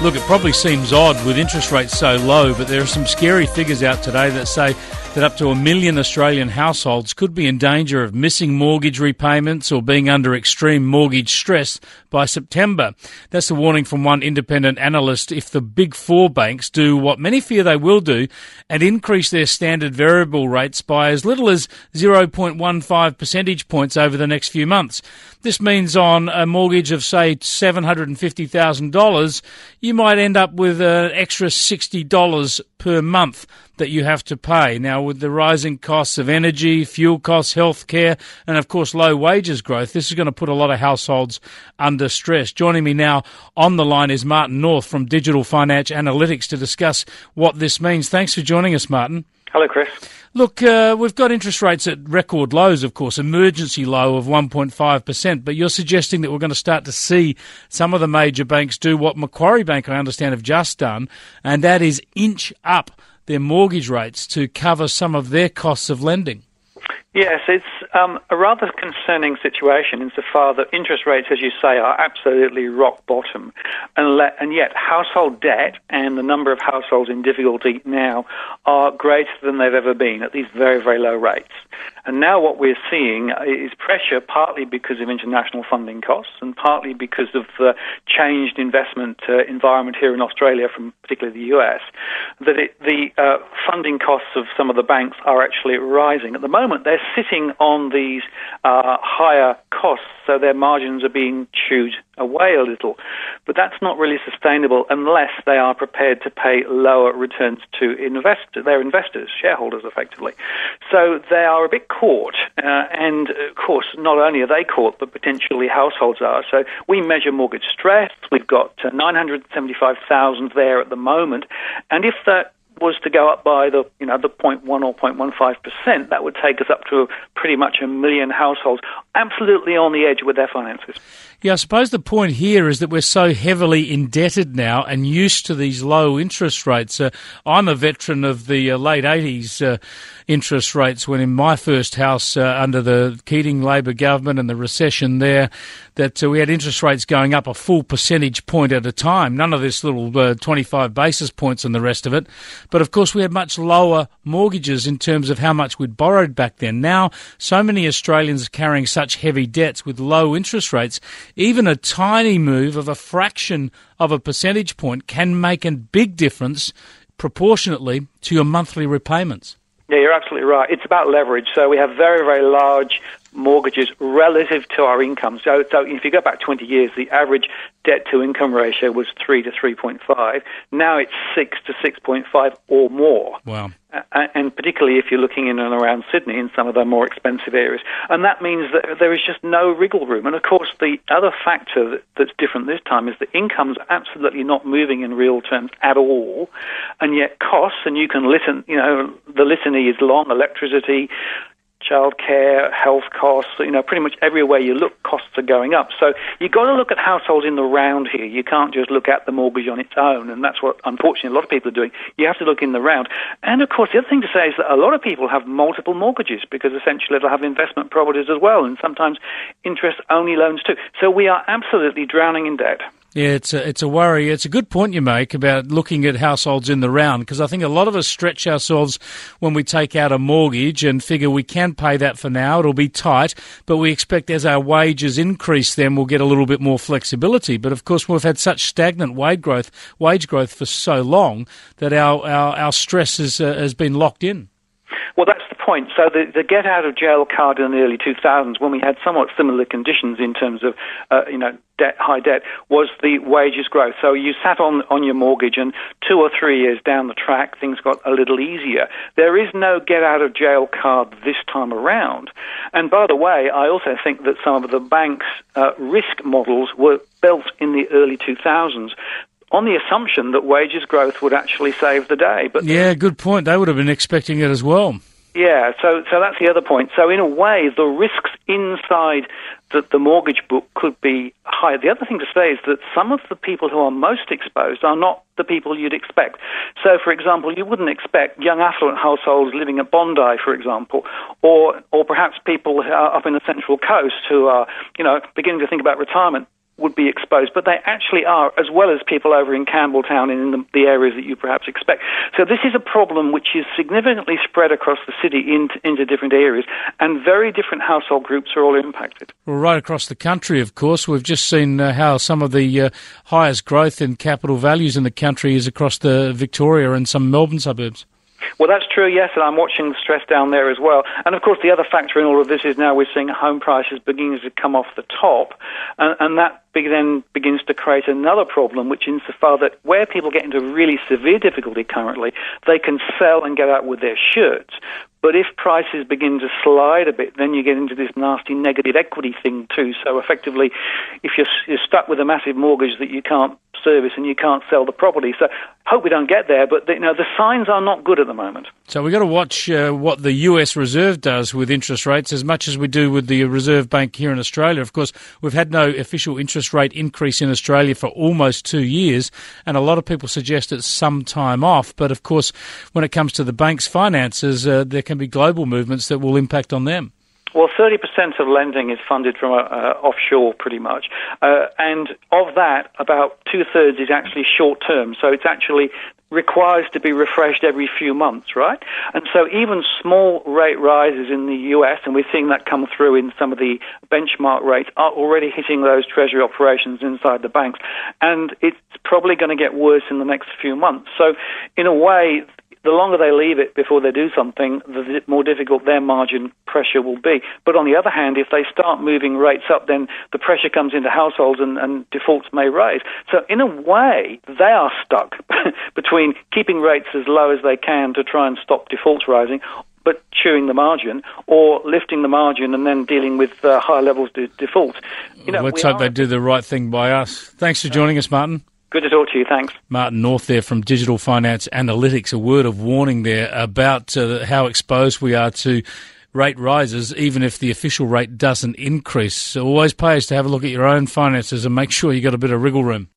Look, it probably seems odd with interest rates so low, but there are some scary figures out today that say that up to 1 million Australian households could be in danger of missing mortgage repayments or being under extreme mortgage stress by September. That's a warning from one independent analyst if the big four banks do what many fear they will do and increase their standard variable rates by as little as 0.15 percentage points over the next few months. This means on a mortgage of, say, $750,000, you might end up with an extra $60 per month that you have to pay. Now, with the rising costs of energy, fuel costs, healthcare, and, of course, low wages growth, this is going to put a lot of households under stress. Joining me now on the line is Martin North from Digital Finance Analytics to discuss what this means. Thanks for joining us, Martin. Hello, Chris. Look, we've got interest rates at record lows, of course, emergency low of 1.5%, but you're suggesting that we're going to start to see some of the major banks do what Macquarie Bank, I understand, have just done, and that is inch up their mortgage rates to cover some of their costs of lending. Yes, it's a rather concerning situation insofar that interest rates, as you say, are absolutely rock bottom. And yet household debt and the number of households in difficulty now are greater than they've ever been at these very, very low rates. And now what we're seeing is pressure partly because of international funding costs and partly because of the changed investment environment here in Australia from particularly the US, that the funding costs of some of the banks are actually rising. At the moment, they're sitting on these higher costs, so their margins are being chewed away a little. But that's not really sustainable unless they are prepared to pay lower returns to their investors, shareholders, effectively. So they are a bit caught, and of course, not only are they caught, but potentially households are. So we measure mortgage stress. We've got 975,000 there at the moment, and if that was to go up by the 0.1 or 0.15%, that would take us up to pretty much 1 million households absolutely on the edge with their finances. Yeah, I suppose the point here is that we're so heavily indebted now and used to these low interest rates. I'm a veteran of the late 80s interest rates when in my first house under the Keating Labor government and the recession there, that we had interest rates going up a full percentage point at a time. None of this little 25 basis points and the rest of it. But, of course, we had much lower mortgages in terms of how much we'd borrowed back then. Now, so many Australians are carrying such heavy debts with low interest rates. Even a tiny move of a fraction of a percentage point can make a big difference proportionately to your monthly repayments. Yeah, you're absolutely right. It's about leverage. So we have very, very large mortgages relative to our income. So if you go back 20 years, the average debt-to-income ratio was 3 to 3.5. Now it's 6 to 6.5 or more. Wow. And particularly if you're looking in and around Sydney in some of the more expensive areas. And that means that there is just no wriggle room. And, of course, the other factor that's different this time is that incomes are absolutely not moving in real terms at all. And yet costs, and you can listen, the litany is long, electricity, childcare, health costs, pretty much everywhere you look, costs are going up. So you've got to look at households in the round here. You can't just look at the mortgage on its own, and that's what, unfortunately, a lot of people are doing. You have to look in the round. And, of course, the other thing to say is that a lot of people have multiple mortgages because essentially they'll have investment properties as well, and sometimes interest-only loans too. So we are absolutely drowning in debt. Yeah, it's a worry. It's a good point you make about looking at households in the round, because I think a lot of us stretch ourselves when we take out a mortgage and figure we can pay that for now. It'll be tight, but we expect as our wages increase, then we'll get a little bit more flexibility. But of course, we've had such stagnant wage growth for so long that our stress has been locked in. Well, that's the point. So the get-out-of-jail card in the early 2000s, when we had somewhat similar conditions in terms of, high debt, was the wages growth. So you sat on your mortgage, and 2 or 3 years down the track, things got a little easier. There is no get-out-of-jail card this time around. And by the way, I also think that some of the banks' risk models were built in the early 2000s. On the assumption that wages growth would actually save the day. But yeah, good point. They would have been expecting it as well. Yeah, so that's the other point. So in a way, the risks inside the mortgage book could be higher. The other thing to say is that some of the people who are most exposed are not the people you'd expect. So, for example, you wouldn't expect young affluent households living at Bondi, for example, or perhaps people up in the Central Coast who are, beginning to think about retirement, would be exposed, but they actually are, as well as people over in Campbelltown and in the areas that you perhaps expect. So this is a problem which is significantly spread across the city into different areas, and very different household groups are all impacted. Well, right across the country, of course. We've just seen how some of the highest growth in capital values in the country is across the Victoria and some Melbourne suburbs. Well, that's true, yes, and I'm watching the stress down there as well. And, of course, the other factor in all of this is now we're seeing home prices beginning to come off the top, and that then begins to create another problem, which insofar that where people get into really severe difficulty currently, they can sell and get out with their shirts. But if prices begin to slide a bit, then you get into this nasty negative equity thing too. So effectively, if you're stuck with a massive mortgage that you can't service and you can't sell the property. So hope we don't get there, but the signs are not good at the moment. So we've got to watch what the US Reserve does with interest rates as much as we do with the Reserve Bank here in Australia. Of course, we've had no official interest rate increase in Australia for almost 2 years, and a lot of people suggest it's some time off. But of course, when it comes to the bank's finances, there can be global movements that will impact on them. Well, 30% of lending is funded from offshore, pretty much. And of that, about two-thirds is actually short-term. So it's actually requires to be refreshed every few months, right? And so even small rate rises in the US, and we're seeing that come through in some of the benchmark rates, are already hitting those treasury operations inside the banks. And it's probably going to get worse in the next few months. So in a way, the longer they leave it before they do something, the more difficult their margin pressure will be. But on the other hand, if they start moving rates up, then the pressure comes into households and defaults may rise. So in a way, they are stuck between keeping rates as low as they can to try and stop defaults rising, but chewing the margin, or lifting the margin and then dealing with high levels of defaults. Let's hope they do the right thing by us. Thanks for joining us, Martin. Good to talk to you, thanks. Martin North there from Digital Finance Analytics. A word of warning there about how exposed we are to rate rises, even if the official rate doesn't increase. So always pays to have a look at your own finances and make sure you've got a bit of wriggle room.